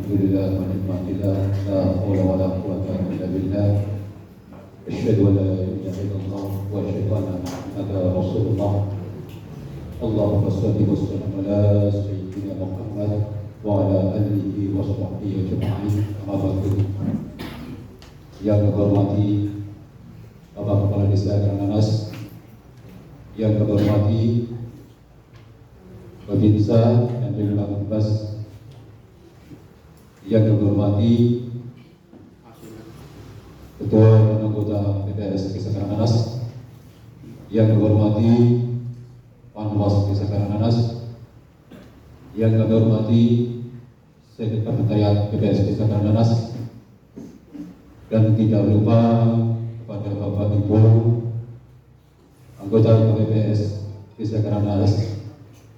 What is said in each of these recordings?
Alhamdulillah wa ni'matillah, la haula wa la quwwata illa billah. Asyhadu an la ilaha illallah wa asyhadu anna Muhammadar Rasulullah. Allahumma shalli wa sallim ala sayyidina Muhammad wa ala alihi wa sahbihi ajma'in. Amma ba'du. Yang kami hormati Bapak Kepala Desa Karangnanas, yang kami hormati Babinsa dan Dewan Tugas, yang kami hormati Ketua dan anggota PPS Desa Karangnanas, yang kami hormati Panwas Desa Karangnanas, yang kami hormati Sekretariat PPS Desa Karangnanas, dan tidak lupa kepada Bapak Ibu anggota PPS Desa Karangnanas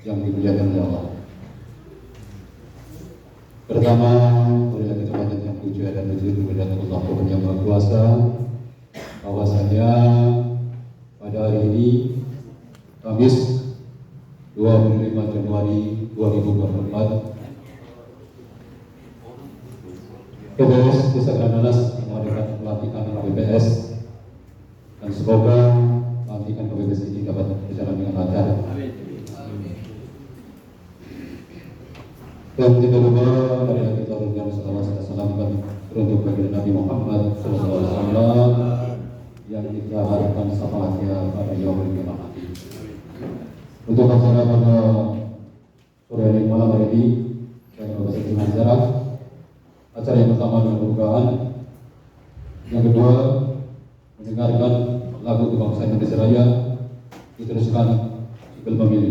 yang dimuliakan oleh Allah. Pertama, marilah kita panjatkan puji dan puji kepada Allah Tuhan Yang Maha Kuasa, bahwasanya pada hari ini Kamis 25 Januari 2024 PPS Desa Karangnanas mengadakan pelantikan KPPS, dan semoga pelantikan KPPS ini dapat berjalan dengan lancar. Dan tidak lupa marilah kita berikan salawat dan salam untuk baginda Nabi Muhammad SAW yang kita harapkan syafaatnya pada yaumul qiyamah. Untuk acara pada sore hari malam hari ini, saya membaca dengan jarak. Acara yang pertama dengan pembukaan, yang kedua mendengarkan lagu kebangsaan Indonesia Raya, diteruskan sikil pemilu.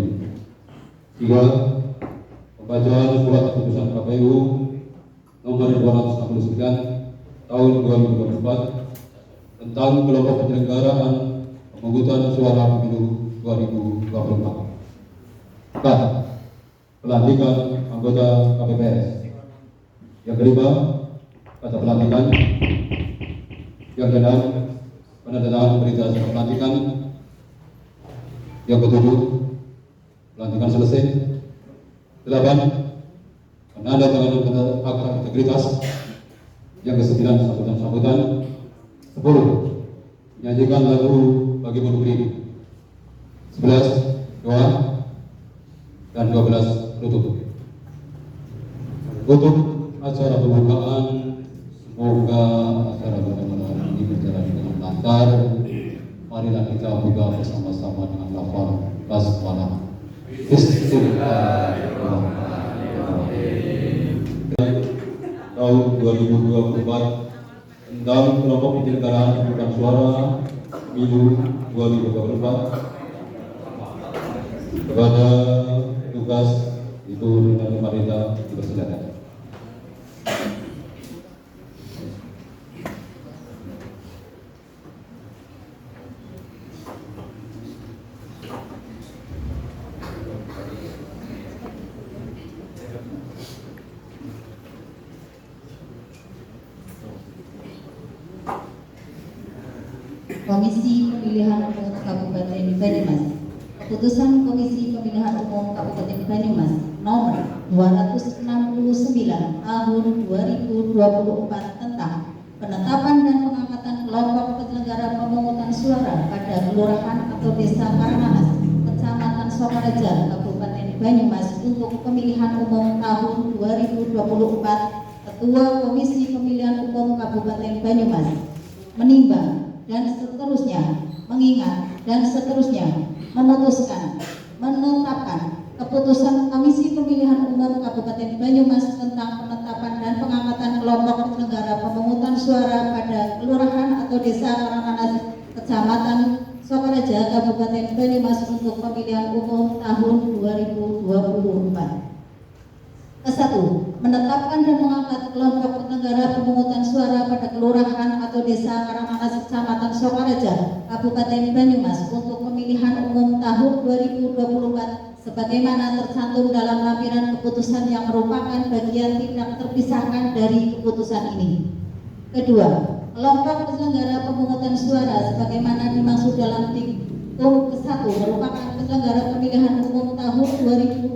Tiga, pembacaan surat keputusan KPU nomor 269 tahun 2024 tentang kelompok penyelenggaraan pemungutan suara pemilu 2024. 4. Pelantikan anggota KPPS. Yang kelima, kata pelantikan. Yang keenam, penandatanganan berita acara pelantikan. Yang ketujuh, pelantikan selesai. 8. Penandatanganan akta integritas. Yang ke-9, sambutan-sambutan. 10. Menyanyikan lagu bagi negeri. 11. Doa. Dan 12. Tutup. Untuk acara pembukaan, semoga acara benar-benar ini berjalan dengan lancar. Marilah kita buka bersama-sama dengan lafaz basmalah. Bismillahirrahmanirrahim. Tahun 2024 tentang kelompok penyelenggaraan pemungutan suara pemilu 2024 kepada tugas itu dengan pemerintah dipersilakan. Komisi Pemilihan Umum Kabupaten Banyumas. Keputusan Komisi Pemilihan Umum Kabupaten Banyumas nomor 269 tahun 2024 tentang penetapan dan pengangkatan kelompok penyelenggara pemungutan suara pada kelurahan atau desa Karangnanas, Kecamatan Sokaraja, Kabupaten Banyumas untuk pemilihan umum tahun 2024. Ketua Komisi Pemilihan Umum Kabupaten Banyumas menimbang dan seterusnya, mengingat dan seterusnya, memutuskan, menetapkan keputusan Komisi Pemilihan Umum Kabupaten Banyumas tentang penetapan dan pengangkatan kelompok penyelenggara pemungutan suara pada kelurahan atau desa Karangnanas, Kecamatan Sokaraja, Kabupaten Banyumas untuk pemilihan umum tahun 2024. Ke-1. Menetapkan dan mengangkat kelompok penyelenggara pemungutan suara pada kelurahan atau desa Karangnanas, Kecamatan Sokaraja, Kabupaten Banyumas untuk pemilihan umum tahun 2024 sebagaimana tercantum dalam lampiran keputusan yang merupakan bagian tidak terpisahkan dari keputusan ini. Kedua, kelompok penyelenggara pemungutan suara sebagaimana dimaksud dalam diktum ke-1 merupakan penyelenggara pemilihan umum tahun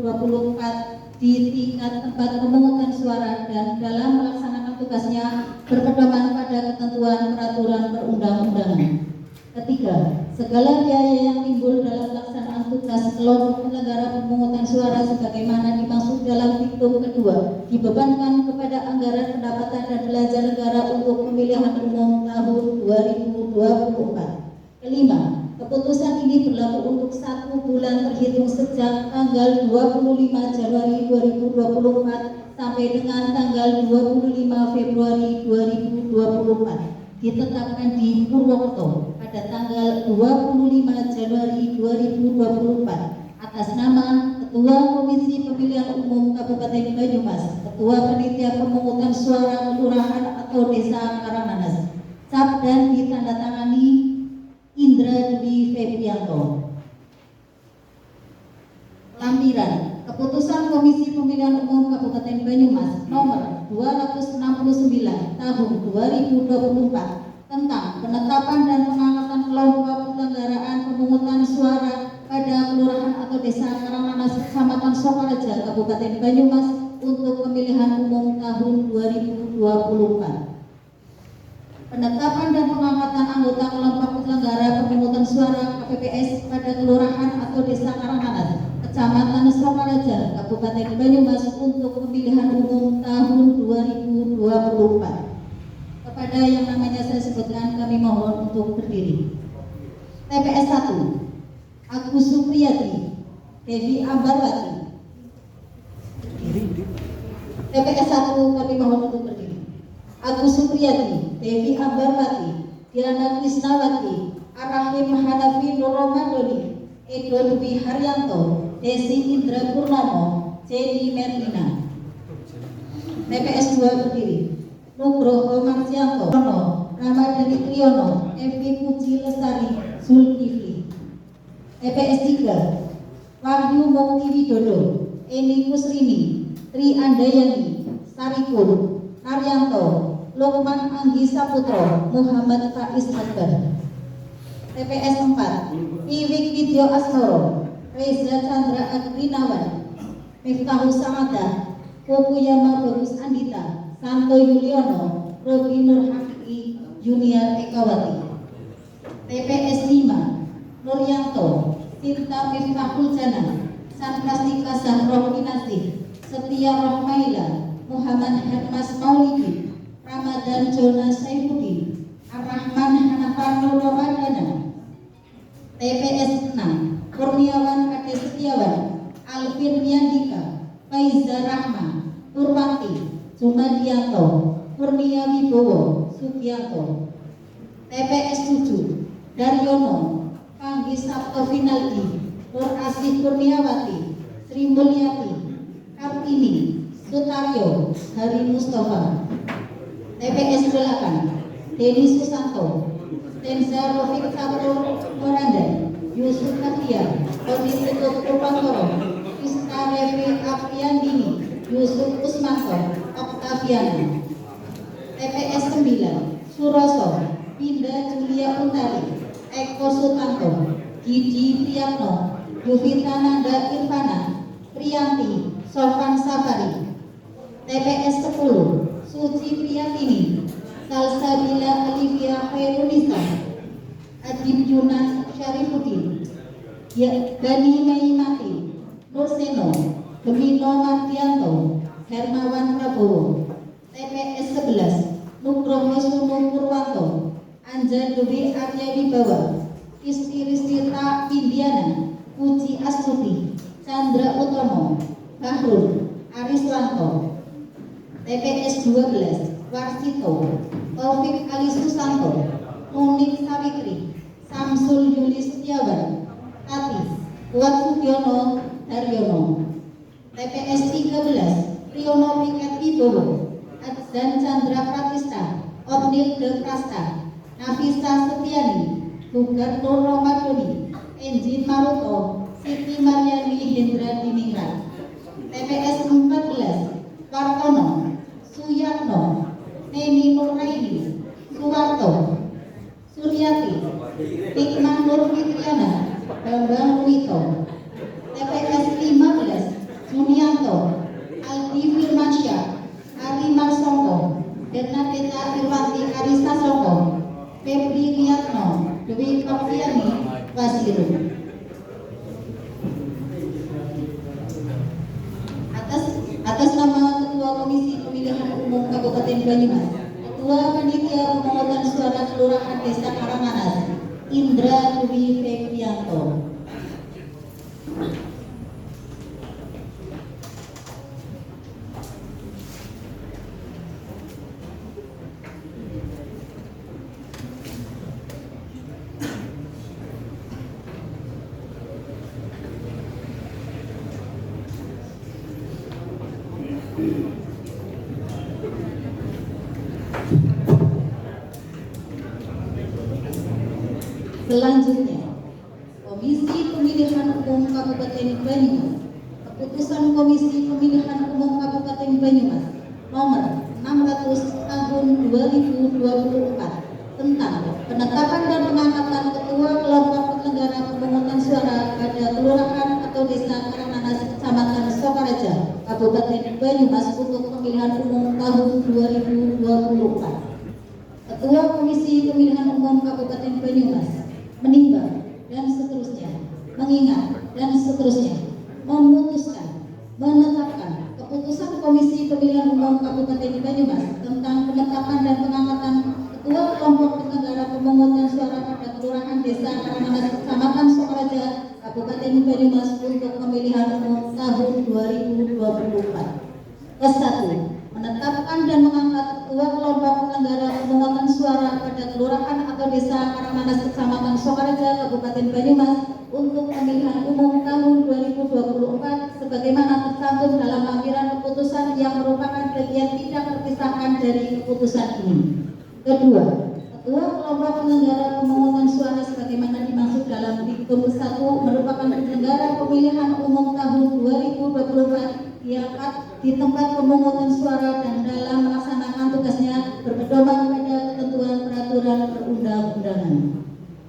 2024 di tingkat tempat pemungutan suara dan dalam melaksanakan tugasnya berpedoman pada ketentuan peraturan perundang-undangan. Ketiga, segala biaya yang timbul dalam pelaksanaan tugas kelompok penyelenggara pemungutan suara sebagaimana dimaksud dalam diktum kedua dibebankan kepada anggaran pendapatan dan belanja negara untuk pemilihan umum tahun 2024. Kelima, keputusan ini berlaku untuk 1 bulan terhitung sejak tanggal 25 Januari 2024 sampai dengan tanggal 25 Februari 2024. Ditetapkan di Purwokerto pada tanggal 25 Januari 2024 atas nama Ketua Komisi Pemilihan Umum Kabupaten Banyumas, Ketua Panitia Pemungutan Suara Kelurahan atau Desa Karangnanas. Cap dan ditandatangani Indra Dwi Febrianto. Lampiran Keputusan Komisi Pemilihan Umum Kabupaten Banyumas nomor 269 tahun 2024 tentang penetapan dan pengangkatan kelompok penyelenggaraan pemungutan suara pada kelurahan atau desa Karangnanas, Kecamatan Sokaraja, Kabupaten Banyumas untuk pemilihan umum tahun 2024. Penetapan dan pengangkatan anggota kelompok penyelenggara pemungutan suara KPPS pada kelurahan atau desa Karangnanas, Kecamatan Sokaraja, Kabupaten Banyumas untuk pemilihan umum tahun 2024. Kepada yang namanya saya sebutkan, kami mohon untuk berdiri. TPS 1 Agus Supriyadi Devi Ambarwati. TPS 1 kami mohon untuk berdiri. Agus Supriyadi Devi Ambarwati, Diana Krisnawati, Arahim Hanafi Nur Romadoni, Edo Dwi Haryanto, Desi Indra Purnomo, Jenny Merlina. TPS 2 berdiri. Nugroho Marsianto, Ramadhani Triyono, Evi Puji Lestari, Zulkifli. TPS 3 Wahyu Mukti Widodo, Eni Kusrini, Tri Andayani, Sarikul, Naryanto, Lukman Anggi Saputro, Muhammad Faiz Akbar. TPS 4 Iwik Widyo Asmoro, Reza Chandra Agrinawan, Miftahus Samada, Pupuyama Bagus Andita, Santo Yuliono, Robi Nurhaki, Junior Ekawati. TPS 5 Nuryanto, Sinta Miftahul Jana, Sanplastika Zahroh Kinasih, Setia Rohmaila, Muhammad Hermas Maulidi, Ramadan Jonas Saifuddin, Ar-Rahman Hanafan Nur Ramadana. TPS 6 Kurniawan Ade Setiawan, Alvin Yandika, Faiza Rahma, Purwanti, Jumadianto, Kurnia Wibowo, Sugianto. TPS 7 Daryono, Panggi Sabto Finaldi, Nur Asih Kurniawati, Sri Mulyati, Kartini, Sutaryo, Hari Mustafa. TPS 8 Deni Susanto, Tenza Rofik Sabto Moranda, Yusuf Nadia, Kodisitut Purwantoro, Krista Revi Apriandini, Yusuf Usmanto, Oktaviana. TPS 9 Suroso, Pinda Julia Untari, Eko Sutanto, Gigi Priyatno, Yuvita Nanda Irfana, Priyanti, Sofan Safari. TPS 10 Suci Priyatini, Salsabila Olivia Khairunisa, Adib Yunas Syarifuddin, Dani Maimati, Nurseno, Gemino Mardianto, Hermawan Prabowo. TPS 11 Nugroho Sunu Purwanto, Anja Dewi Arya Wibawa, Isti Ristita Indiana, Puji Astuti, Chandra Utomo, Bahrul, Ariswanto. TPS 12 Warsito, Taufik Ali Susanto, Munik Sawitri, Samsul Yuli Setiawan, Tati, Kuat Sugiono, Daryono. TPS 13 Priyono Piket Wibowo, Adzan Chandra Pratista, Omnil De Prasta, Nafisa Setiani, Bugar Nur Romadoni, Enjin Maruto, Siti Maryani Hendra Diningrat. TPS 14 Wartono, Suyatno, Neni Nuraini, Suwarto, Suryati, Hikmah Nur Fitriana, Bambang Wito. TPS 15 Junianto, Bernadetta Irwanti Arista Soko, Febri Wiyatno, Dewi Kapriani Wasiru. Atas nama Ketua Komisi Pemilihan Umum Kabupaten Banyumas, Ketua Panitia Pemungutan Suara Kelurahan Desa Karangmanas, Indra Dwi Febrianto. Selanjutnya, Komisi Pemilihan Umum Kabupaten Banyumas, Keputusan Komisi Pemilihan Umum Kabupaten Banyumas Nomor 600 Tahun 2024 tentang penetapan dan pengangkatan Ketua Kelompok Penyelenggara Pemungutan Suara pada Kelurahan atau Desa Karangmanas, Kecamatan Sokaraja, Kabupaten Banyumas untuk pemilihan umum tahun 2024. Ketua Komisi Pemilihan Umum Kabupaten Banyumas menimbang dan seterusnya, mengingat dan seterusnya, memutuskan, menetapkan Keputusan Komisi Pemilihan Umum Kabupaten Banyumas tentang penetapan dan pengangkatan Ketua Kelompok Penyelenggara Pemungutan Suara pada Kelurahan Desa Karangmanas, Kecamatan Sokaraja, Kabupaten Banyumas untuk pemilihan umum tahun 2024. Ke-1, menetapkan dan mengangkat Ketua Kelompok Penyelenggara Pemungutan Suara pada Kelurahan atau Desa Karangmanas, Kecamatan Sokaraja, Kabupaten Banyumas untuk pemilihan umum tahun 2024 sebagaimana tercantum dalam lampiran keputusan yang merupakan bagian tidak terpisahkan dari keputusan ini. Kedua, Ketua Kelompok Penyelenggara Pemungutan Suara sebagaimana dimaksud dalam Diktum 1 merupakan penyelenggara pemilihan umum tahun 2024 diangkat di tempat pemungutan suara dan dalam melaksanakan tugasnya berpedoman pada ketentuan peraturan perundang-undangan.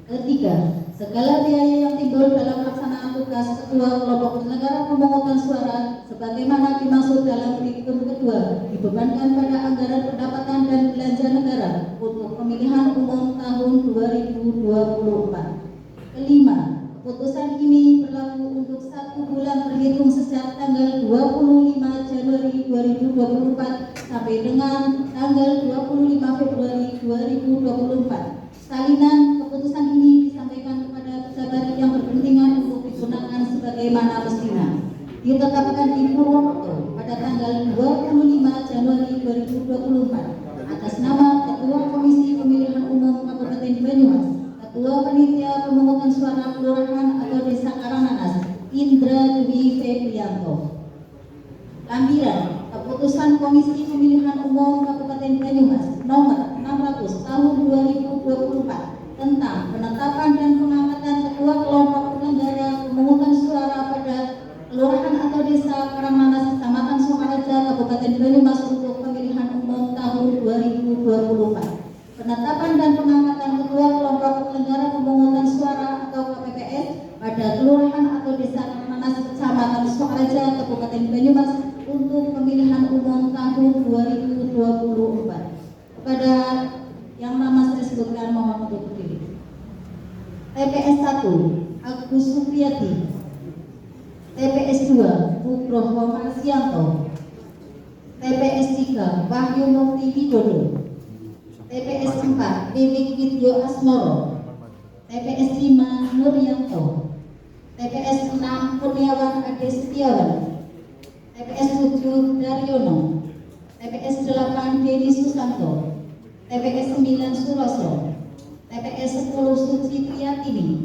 Ketiga, segala biaya yang timbul dalam pelaksanaan tugas Ketua Kelompok Penyelenggara Pemungutan Suara sebagaimana dimaksud dalam Diktum kedua dibebankan pada anggaran pendapatan dan belanja negara untuk pemilihan umum tahun 2024. Kelima, keputusan ini berlaku untuk 1 bulan terhitung sejak tanggal 25 Januari 2024 sampai dengan tanggal 25 Februari 2024. Salinan keputusan ini disampaikan kepada pejabat yang berkepentingan untuk digunakan sebagaimana mestinya. Ditetapkan di Purwokerto pada tanggal 25 Januari 2024 atas nama Ketua Komisi Pemilihan Umum Kabupaten Banyumas, Ketua Panitia Pemungutan Suara Kelurahan atau Desa Karangmanas, Indra Dwi Febrianto. Lampiran Keputusan Komisi Pemilihan Umum Kabupaten Banyumas Nomor 600 Tahun 2024 tentang penetapan dan pengangkatan Ketua Kelompok Penyelenggara Pemungutan Suara pada Kelurahan atau Desa Karangmanas, Kecamatan Sokaraja, Kabupaten Banyumas untuk pemilihan umum tahun 2024. Penetapan dan pengangkatan Ketua Kelompok Penyelenggara Pemungutan Suara atau KPPS pada Kelurahan atau Desa Karangmanas, Kecamatan Sokaraja, Kabupaten Banyumas untuk pemilihan umum tahun 2024. Kepada yang nama saya sebutkan mohon untuk berdiri. TPS 1 Agus Supriyati, TPS 2 Nugroho Marsianto, TPS 3 Wahyu Mukti Widodo, TPS 4 Dewi Widyo Asmoro, TPS 5 Nuryanto, TPS 6 Kurniawan Ade Setiawan, TPS 7 Daryono, TPS 8 Dedi Susanto, TPS 9 Suroso, TPS 10 Suci Priyatini,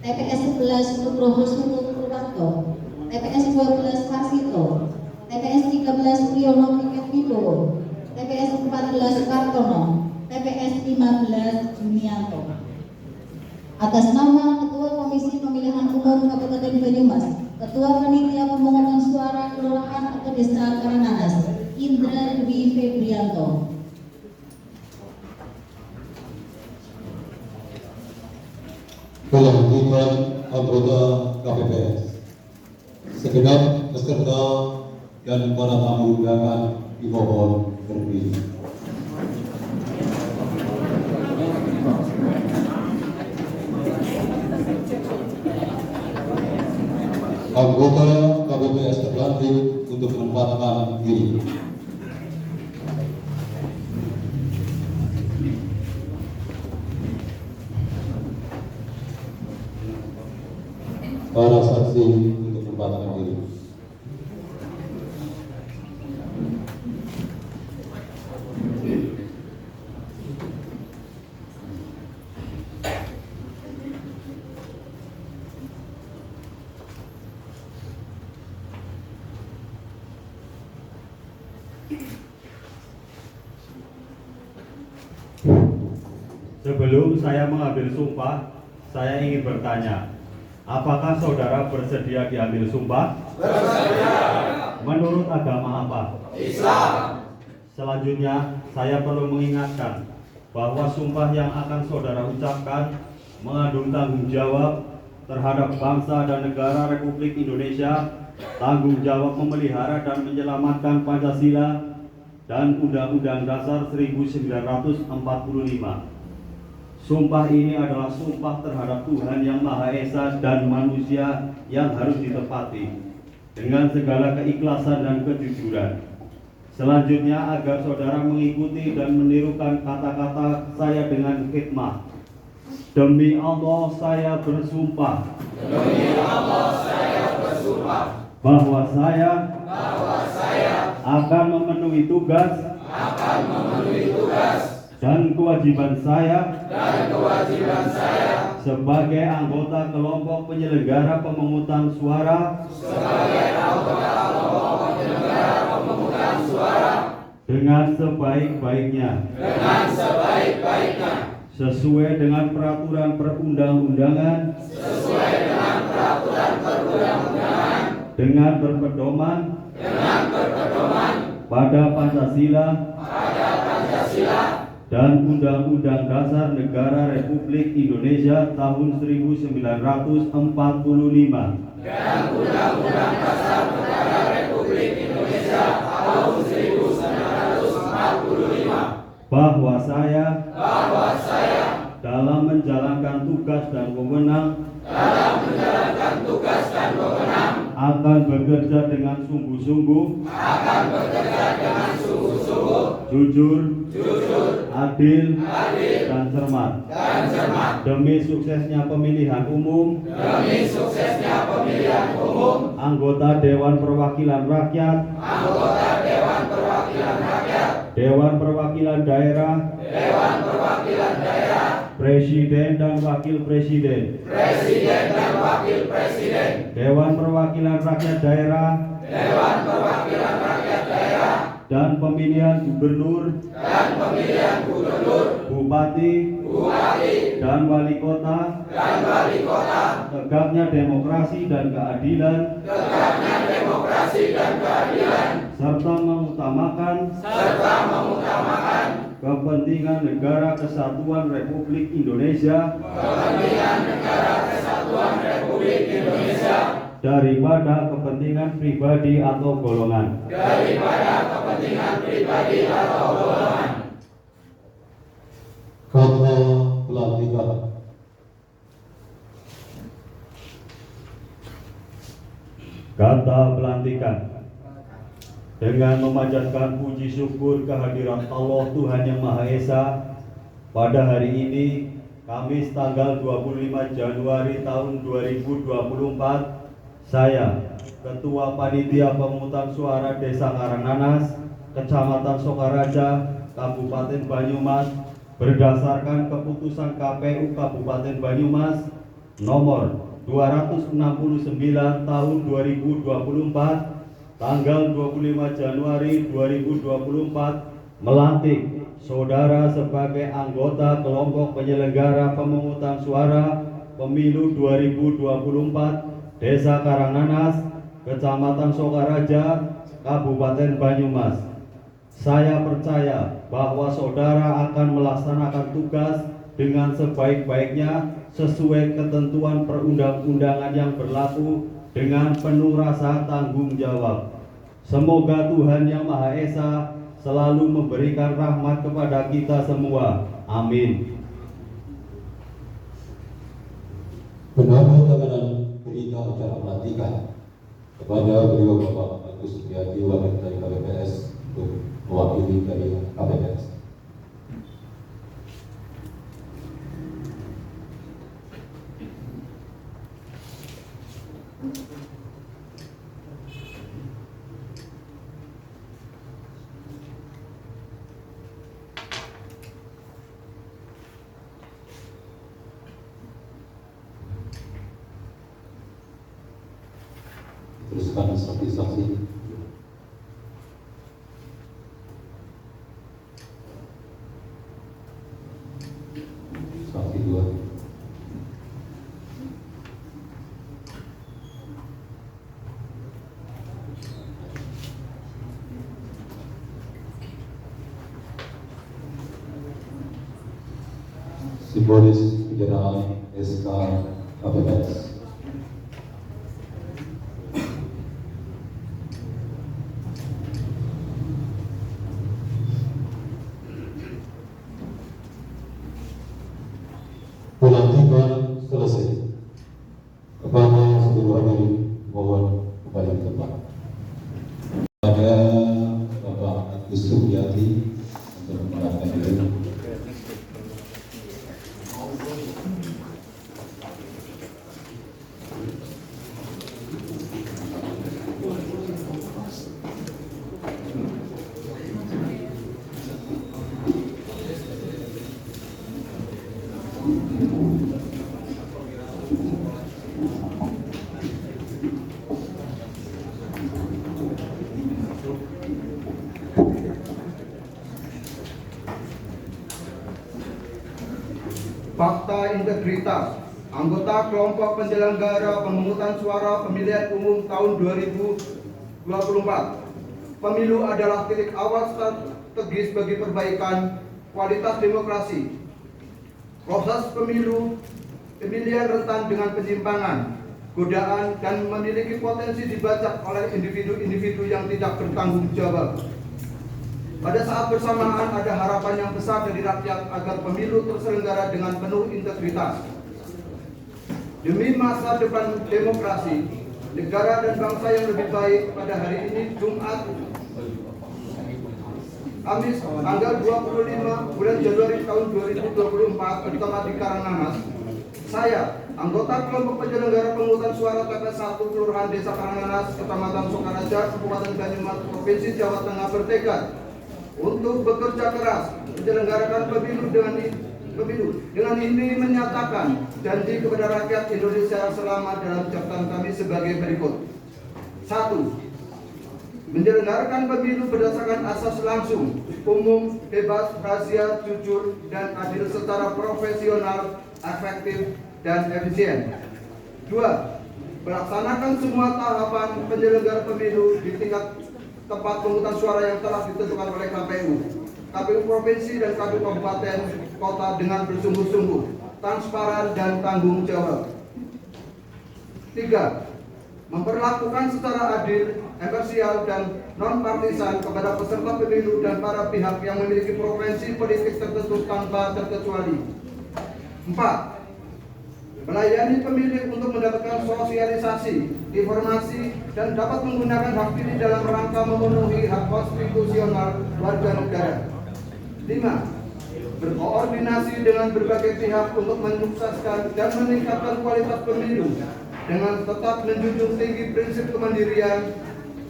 TPS 11 Nugroho Sumu Purwanto, TPS 12 Farsito, TPS 13 Priyono Piket Wibowo, TPS 14 Kartono, TPS 15 Junianto. Atas nama Ketua Komisi Pemilihan Umum Kabupaten Banyumas, Ketua Panitia Pemungutan Suara Kelurahan atau Desa Karangmanas, Indra Dwi Febrianto. Kelanjutan anggota KPPS, segenap peserta dan para tamu undangan dimohon berdiri. Anggota KPPS terlantik untuk menempatkan diri. Para saksi untuk menempatkan diri. Sebelum saya mengambil sumpah, saya ingin bertanya, apakah saudara bersedia diambil sumpah? Bersedia. Menurut agama apa? Islam. Selanjutnya, saya perlu mengingatkan bahwa sumpah yang akan saudara ucapkan mengandung tanggung jawab terhadap bangsa dan negara Republik Indonesia, tanggung jawab memelihara dan menyelamatkan Pancasila dan Undang-Undang Dasar 1945. Sumpah ini adalah sumpah terhadap Tuhan Yang Maha Esa dan manusia yang harus ditepati dengan segala keikhlasan dan kejujuran. Selanjutnya, agar saudara mengikuti dan menirukan kata-kata saya dengan hikmah. Demi Allah saya bersumpah. Demi Allah saya bersumpah. Bahwa saya akan memenuhi tugas dan kewajiban saya sebagai anggota kelompok penyelenggara pemungutan suara dengan sebaik-baiknya sesuai dengan peraturan perundang-undangan dengan berpedoman pada Pancasila dan Undang-Undang Dasar Negara Republik Indonesia tahun 1945 Dan Undang-Undang Dasar Negara Republik Indonesia tahun 1945. bahwa saya dalam menjalankan tugas dan wewenang akan bekerja dengan sungguh-sungguh, jujur, adil, dan cermat. Demi suksesnya pemilihan umum, anggota Dewan Perwakilan Rakyat, Dewan Perwakilan Daerah, Presiden dan Wakil Presiden, Dewan Perwakilan Rakyat Daerah, dan pemilihan gubernur, bupati, dan wali kota, tegaknya demokrasi dan keadilan, serta mengutamakan kepentingan negara kesatuan Republik Indonesia daripada kepentingan pribadi atau golongan. Kata pelantikan. Kata pelantikan. Dengan memanjatkan puji syukur kehadiran Allah Tuhan Yang Maha Esa, pada hari ini Kamis tanggal 25 Januari tahun 2024, saya Ketua Panitia Pemungutan Suara Desa Karangnanas, Kecamatan Sokaraja, Kabupaten Banyumas, berdasarkan keputusan KPU Kabupaten Banyumas nomor 269 tahun 2024 tanggal 25 Januari 2024 melantik saudara sebagai anggota kelompok penyelenggara pemungutan suara pemilu 2024 Desa Karangnanas, Kecamatan Sokaraja, Kabupaten Banyumas. Saya percaya bahwa saudara akan melaksanakan tugas dengan sebaik-baiknya sesuai ketentuan perundang-undangan yang berlaku dengan penuh rasa tanggung jawab. Semoga Tuhan Yang Maha Esa selalu memberikan rahmat kepada kita semua. Amin. Penanda tanganan berita acara pelantikan. kepada beliau Bapak Agus Setiadi, wakil dari KPPS, untuk mewakili dari KPPS. Teruskan saksi-saksi. Saksi 2. Simbolis penyerahan SK KPPS. Pelantikan selesai. Kepada seluruh hadirin mohon kembali ke tempat. Kepada Bapak Agus Setiadi untuk mengarahkan diri. Fakta integritas anggota kelompok penyelenggara pemungutan suara pemilihan umum tahun 2024. Pemilu adalah titik awal strategis bagi perbaikan kualitas demokrasi. Proses pemilihan rentan dengan penyimpangan, godaan, dan memiliki potensi dibajak oleh individu-individu yang tidak bertanggung jawab. Pada saat bersamaan ada harapan yang besar dari rakyat agar pemilu terselenggara dengan penuh integritas. Demi masa depan demokrasi, negara dan bangsa yang lebih baik, pada hari ini Jumat, Kamis, tanggal 25 bulan Januari tahun 2024 di tempat di Karangnamas, saya, anggota kelompok penyelenggara pemungutan suara TPS 1 Kelurahan Desa Karangnamas, Kecamatan Sokaraja, Kabupaten Banyumas, Provinsi Jawa Tengah bertekad untuk bekerja keras menyelenggarakan pemilu dengan ini menyatakan janji kepada rakyat Indonesia selama dalam catatan kami sebagai berikut. 1. Menyelenggarakan pemilu berdasarkan asas langsung, umum, bebas, rahasia, jujur, dan adil secara profesional, efektif, dan efisien. 2. Melaksanakan semua tahapan penyelenggara pemilu di tingkat tempat pemungutan suara yang telah ditentukan oleh KPU provinsi dan KPU kabupaten kota dengan bersungguh-sungguh, transparan dan tanggung jawab. 3. Memperlakukan secara adil, imparsial dan non-partisan kepada peserta pemilu dan para pihak yang memiliki preferensi politik tertentu tanpa terkecuali. 4. Melayani pemilih untuk mendapatkan sosialisasi, informasi, dan dapat menggunakan hak pilih dalam rangka memenuhi hak konstitusional warga negara. 5. Berkoordinasi dengan berbagai pihak untuk menyukseskan dan meningkatkan kualitas pemilu dengan tetap menjunjung tinggi prinsip kemandirian,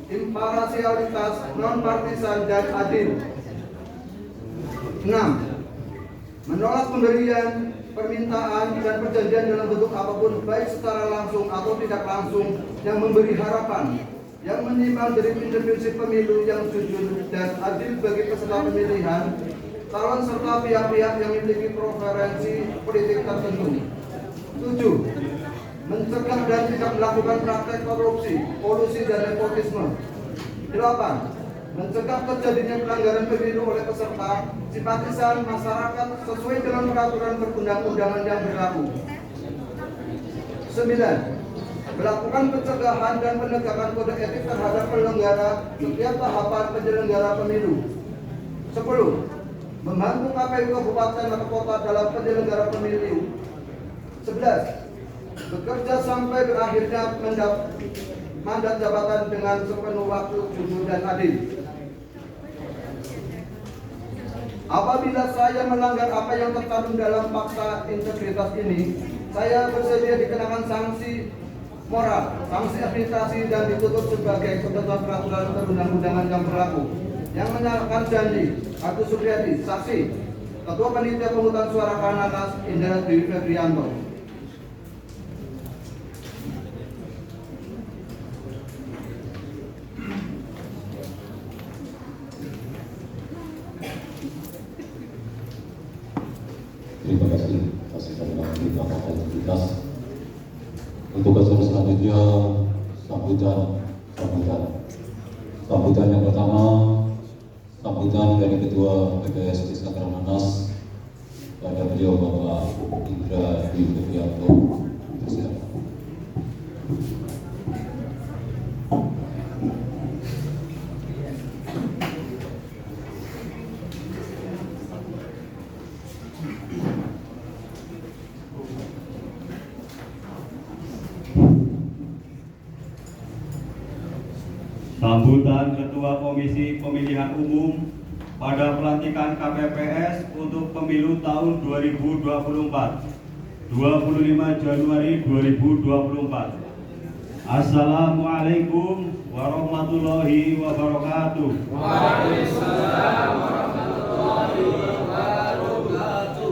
imparsialitas, non-partisan, dan adil. 6. Menolak pemberian, permintaan, dan perjanjian dalam bentuk apapun, baik secara langsung atau tidak langsung, yang memberi harapan yang menyimpang dari prinsip pemilu yang jujur dan adil bagi peserta pemilihan, calon serta pihak-pihak yang memiliki preferensi politik tertentu. 7. Mencegah dan tidak melakukan praktek korupsi, kolusi, dan nepotisme. 8. Mencegah terjadinya pelanggaran pemilu oleh peserta, simpatisan, masyarakat sesuai dengan peraturan perundang-undangan yang berlaku. 9. Melakukan pencegahan dan penegakan kode etik terhadap penyelenggara setiap tahapan penyelenggara pemilu. 10. Membantu KPU kabupaten atau kota dalam penyelenggara pemilu. 11. Bekerja sampai berakhirnya mandat jabatan dengan sepenuh waktu, jujur dan adil. Apabila saya melanggar apa yang tercantum dalam fakta integritas ini, saya bersedia dikenakan sanksi moral, sanksi administrasi dan ditutup sebagai ketentuan peraturan perundang-undangan yang berlaku. Yang menyatakan janji, Agus Supriyadi, saksi, Ketua Panitia Pemungutan Suara Kanakas, Indra Dwi Febrianto. Terima kasih atas segala tindakan integritas. Untuk acara selanjutnya, sambutan yang pertama, sambutan dari Ketua PPS Desa Karangnanas pada beliau Bapak Indra Dwi Febrianto. Silakan. Sambutan Ketua Komisi Pemilihan Umum pada pelantikan KPPS untuk pemilu tahun 2024, 25 Januari 2024. Assalamualaikum warahmatullahi wabarakatuh. Waalaikumsalam warahmatullahi wabarakatuh.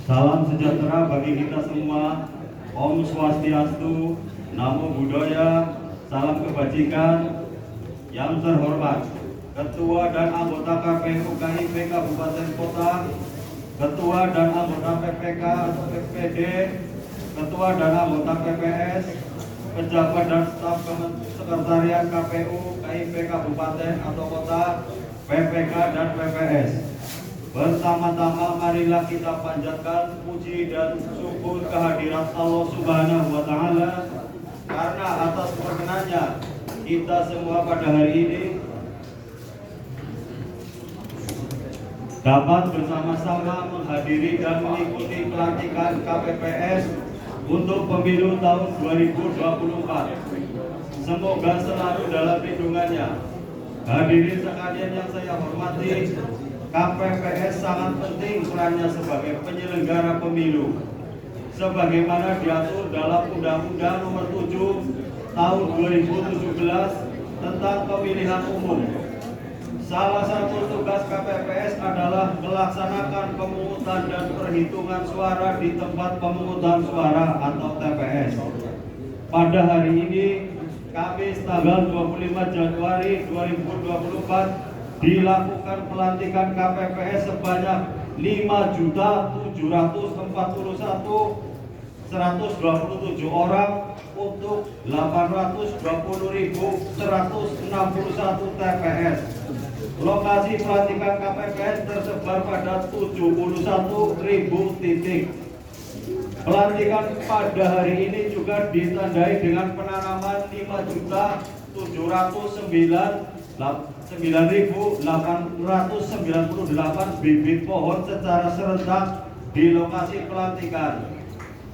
Salam sejahtera bagi kita semua. Om Swastiastu, Namo Buddhaya, salam kebajikan. Yang terhormat Ketua dan anggota KPU KIP Kabupaten Kota, Ketua dan anggota PPK atau PPD, Ketua dan anggota PPS, pejabat dan staf sekretariat KPU KIP Kabupaten atau Kota, PPK dan PPS. Pertama-tama marilah kita panjatkan puji dan syukur kehadirat Allah Subhanahu wa Ta'ala, karena atas perkenannya kita semua pada hari ini dapat bersama-sama menghadiri dan mengikuti pelantikan KPPS untuk pemilu tahun 2024. Semoga selalu dalam lindungannya. Hadirin sekalian yang saya hormati, KPPS sangat penting perannya sebagai penyelenggara pemilu, sebagaimana diatur dalam Undang-Undang Nomor 7 Tahun 2017 tentang pemilihan umum. Salah satu tugas KPPS adalah melaksanakan pemungutan dan perhitungan suara di tempat pemungutan suara atau TPS. Pada hari ini, Kamis tanggal 25 Januari 2024, dilakukan pelantikan KPPS sebanyak 5.741.127 orang untuk 820.161 TPS. Lokasi pelantikan KPPS tersebar pada 71.000 titik. Pelantikan pada hari ini juga ditandai dengan penanaman 5.909.898 bibit pohon secara serentak di lokasi pelantikan.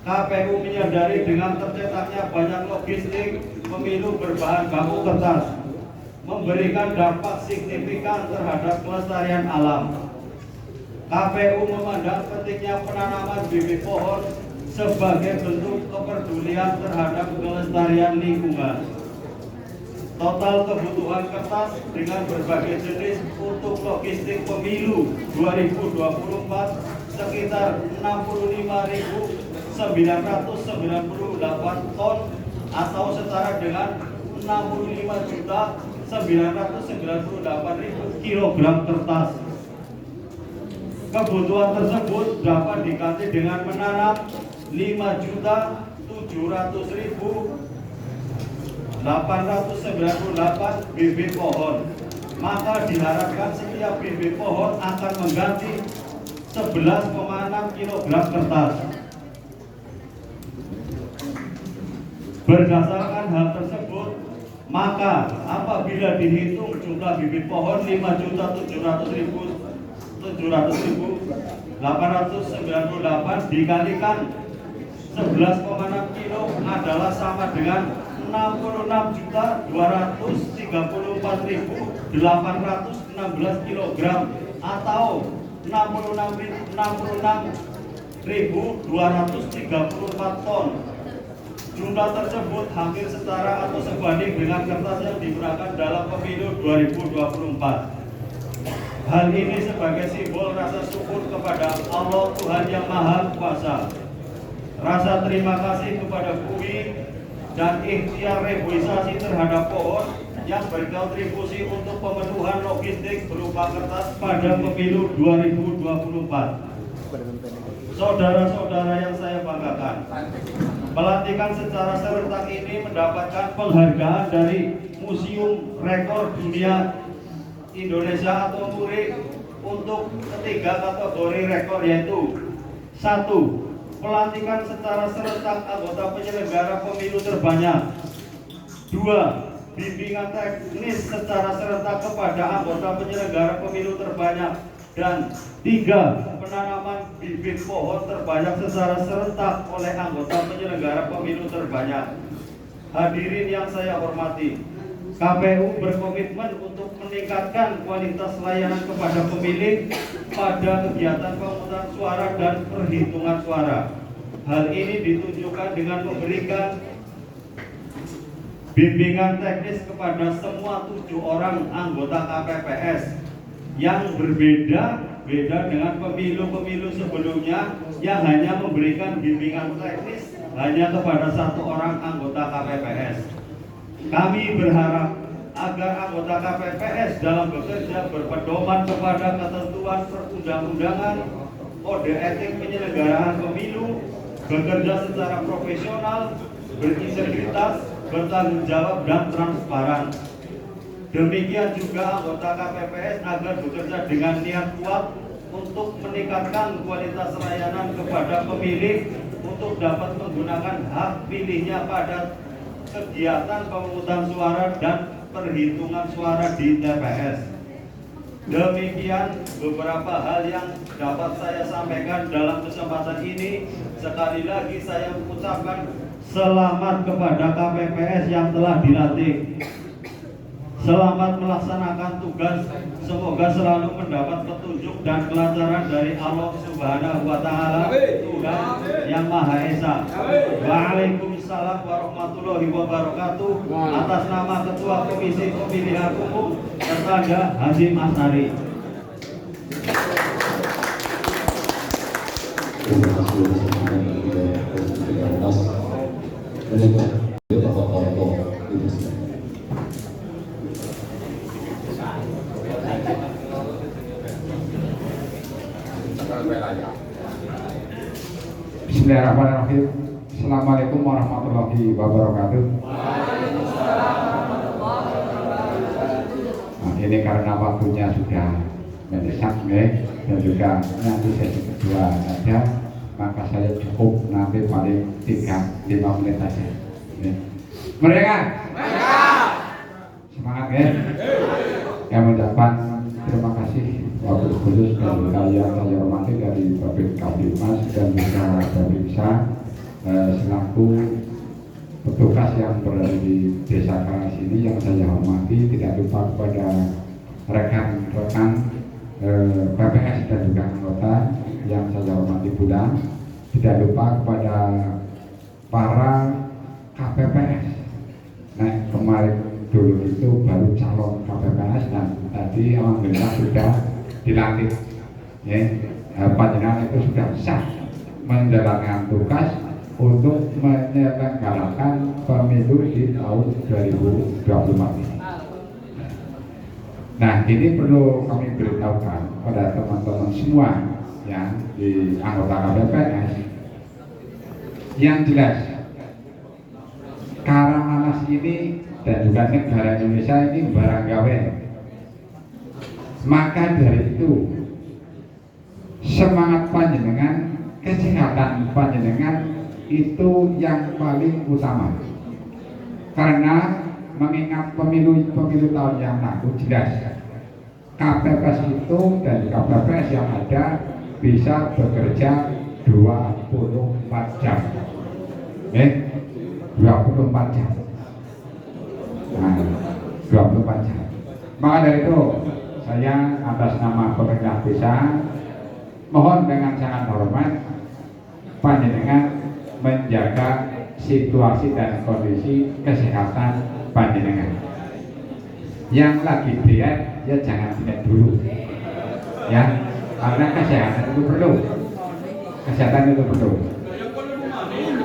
KPU menyadari dengan tercetaknya banyak logistik pemilu berbahan baku kertas memberikan dampak signifikan terhadap kelestarian alam. KPU memandang pentingnya penanaman bibit pohon sebagai bentuk kepedulian terhadap kelestarian lingkungan. Total kebutuhan kertas dengan berbagai jenis untuk logistik pemilu 2024 sekitar 65.998 ton atau setara dengan 65.998.000 kilogram kertas. Kebutuhan tersebut dapat diganti dengan menanam 5.700.898 bibit pohon. Maka diharapkan setiap bibit pohon akan mengganti 11,6 kilogram kertas. Berdasarkan hal tersebut, maka apabila dihitung jumlah bibit pohon 5.700.898 dikalikan 11,6 kilo adalah sama dengan 66.234.816 kg atau 66.234 ton. Jumlah tersebut hampir setara atau sebanding dengan kertas yang digunakan dalam pemilu 2024. Hal ini sebagai simbol rasa syukur kepada Allah Tuhan Yang Maha Kuasa. Rasa terima kasih kepada bumi dan ikhtiar reboisasi terhadap pohon yang berkontribusi untuk pemenuhan logistik berupa kertas pada pemilu 2024. Saudara-saudara yang saya banggakan, pelantikan secara serentak ini mendapatkan penghargaan dari Museum Rekor Dunia Indonesia atau MURI untuk ketiga kategori rekor, yaitu 1. Pelantikan secara serentak anggota penyelenggara pemilu terbanyak. 2. Bimbingan teknis secara serentak kepada anggota penyelenggara pemilu terbanyak. Dan 3. Penanaman bibit pohon terbanyak secara serentak oleh anggota penyelenggara pemilu terbanyak. Hadirin yang saya hormati, KPU berkomitmen untuk meningkatkan kualitas layanan kepada pemilih pada kegiatan pemungutan suara dan perhitungan suara. Hal ini ditunjukkan dengan memberikan bimbingan teknis kepada semua 7 orang anggota KPPS yang berbeda dengan pemilu-pemilu sebelumnya yang hanya memberikan bimbingan teknis hanya kepada 1 orang anggota KPPS. Kami berharap agar anggota KPPS dalam bekerja berpedoman kepada ketentuan perundang-undangan, kode etik penyelenggaraan pemilu, bekerja secara profesional, berintegritas, bertanggung jawab dan transparan. Demikian juga anggota KPPS agar bekerja dengan niat kuat untuk meningkatkan kualitas layanan kepada pemilih untuk dapat menggunakan hak pilihnya pada kegiatan pemungutan suara dan perhitungan suara di TPS. Demikian beberapa hal yang dapat saya sampaikan dalam kesempatan ini. Sekali lagi saya mengucapkan selamat kepada KPPS yang telah dilantik. Selamat melaksanakan tugas. Semoga selalu mendapat petunjuk dan kelancaran dari Allah Subhanahu wa Ta'ala, Tuhan Yang Maha Esa. Waalaikumsalam warahmatullahi wabarakatuh. Atas nama Ketua Komisi Pemilihan Umum Erlangga Hasyim Asyari. Terima kasih atas Bismillahirrahmanirrahim. Assalamualaikum warahmatullahi wabarakatuh. Nah, ini karena waktunya sudah mendesak dan juga nanti sesi kedua ada, maka saya cukup nanti paling 3-5 menit saja. Mereka semangat ya. Yang mendapat terima kasih wakil khusus dan kalian saya hormati dari Babin Kaptimas dan juga Babinsa selaku petugas yang berada di desa Karas ini yang saya hormati, tidak lupa kepada rekan-rekan PPS dan juga anggota yang saya hormati pula, tidak lupa kepada para KPPS. Nah, kemarin dulu itu baru calon KPPS dan tadi alhamdulillah sudah dilantik. Ya, panjenengan itu sudah sah menjalankan tugas untuk menyelenggarakan pemilu di tahun 2024 ini. Nah, ini perlu kami beritahukan pada teman-teman semua yang di anggota KPPS. Yang jelas, Karanganyar ini dan juga negara Indonesia ini barang gawe. Maka dari itu semangat panjenengan, kesehatan panjenengan itu yang paling utama. Karena mengingat pemilu tahun yang lalu jelas KPPS itu dan KPPS yang ada bisa bekerja 24 jam. 24 jam. Nah, 24 jam. Maka dari itu saya atas nama pemerintah desa mohon dengan sangat hormat panjenengan menjaga situasi dan kondisi kesehatan panjenengan. Yang lagi diet ya jangan diet dulu, ya, karena kesehatan itu perlu. Kesehatan itu perlu.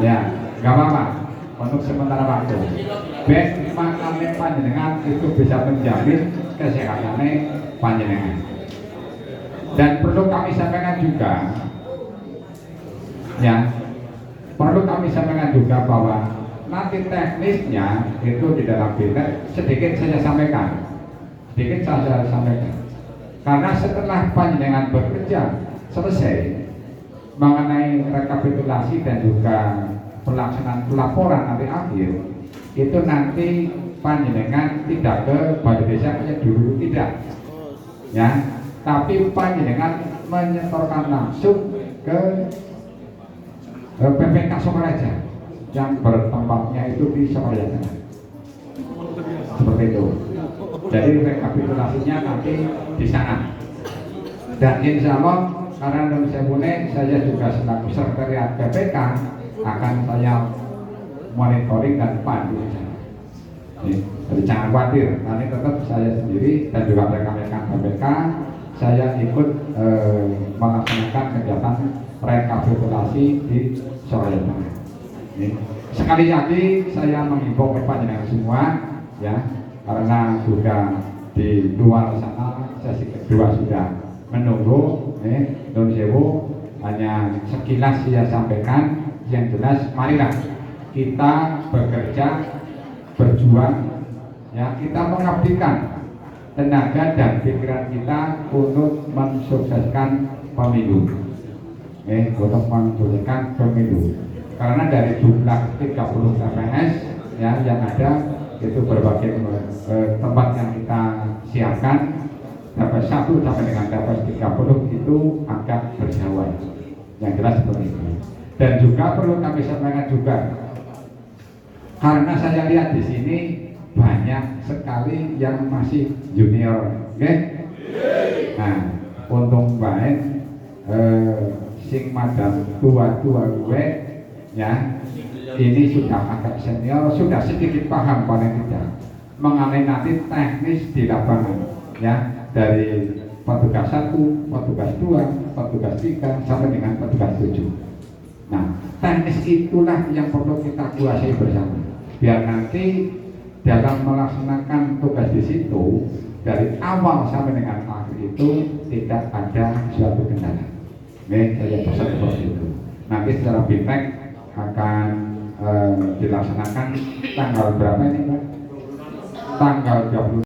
Ya, nggak apa-apa untuk sementara waktu. Ben makannya panjenengan itu bisa menjamin kesehatannya panjenengan. Dan perlu kami sampaikan juga, ya, perlu kami sampaikan juga bahwa nanti teknisnya itu di dalam berita sedikit saya sampaikan, karena setelah panjenengan bekerja selesai mengenai rekapitulasi dan juga pelaksanaan pelaporan nanti akhir, itu nanti panjenengan tidak ke balai desa yang dulu tidak, ya, tapi panjenengan menyetorkan langsung ke PPK Sokaraja yang bertempatnya itu di Sokaraja, seperti itu. Jadi rekapitulasinya nanti di sana. Dan insya Allah karena saya juga selaku sekretariat PPK akan saya monitoring dan pandu. Jadi jangan khawatir, nanti tetap saya sendiri dan juga rekan-rekan PPK saya ikut melaksanakan kegiatan rekapitulasi di Sokaraja. Sekali lagi saya mengimbau kepada panjenengan semua, ya, karena juga di luar sana sesi kedua sudah menunggu, Nun Sewu, hanya sekilas saya sampaikan. Yang jelas marilah kita bekerja, berjuang, ya, kita mengabdikan tenaga dan pikiran kita untuk mensukseskan pemilu, untuk mensukseskan pemilu. Karena dari jumlah 30 TPS, ya, yang ada itu berbagai tempat yang kita siapkan, TPS 1 sampai dengan TPS 30 itu agak berjauhan, yang jelas seperti itu. Dan juga perlu kami sampaikan juga, karena saya lihat di sini banyak sekali yang masih junior, nah, untung baik sing madam tua-tua gue, ya, ini sudah agak senior, sudah sedikit paham paling tidak mengenai nanti teknis di lapangan, ya, dari petugas 1, petugas 2, petugas 3 sampai dengan petugas 7. Nah, teknis itulah yang perlu kita kuasai bersama, biar nanti dalam melaksanakan tugas di situ dari awal sampai dengan akhir itu tidak ada suatu kendala. Saya pesan seperti itu. Nanti secara bipek akan dilaksanakan tanggal berapa ini, Pak? Tanggal 20.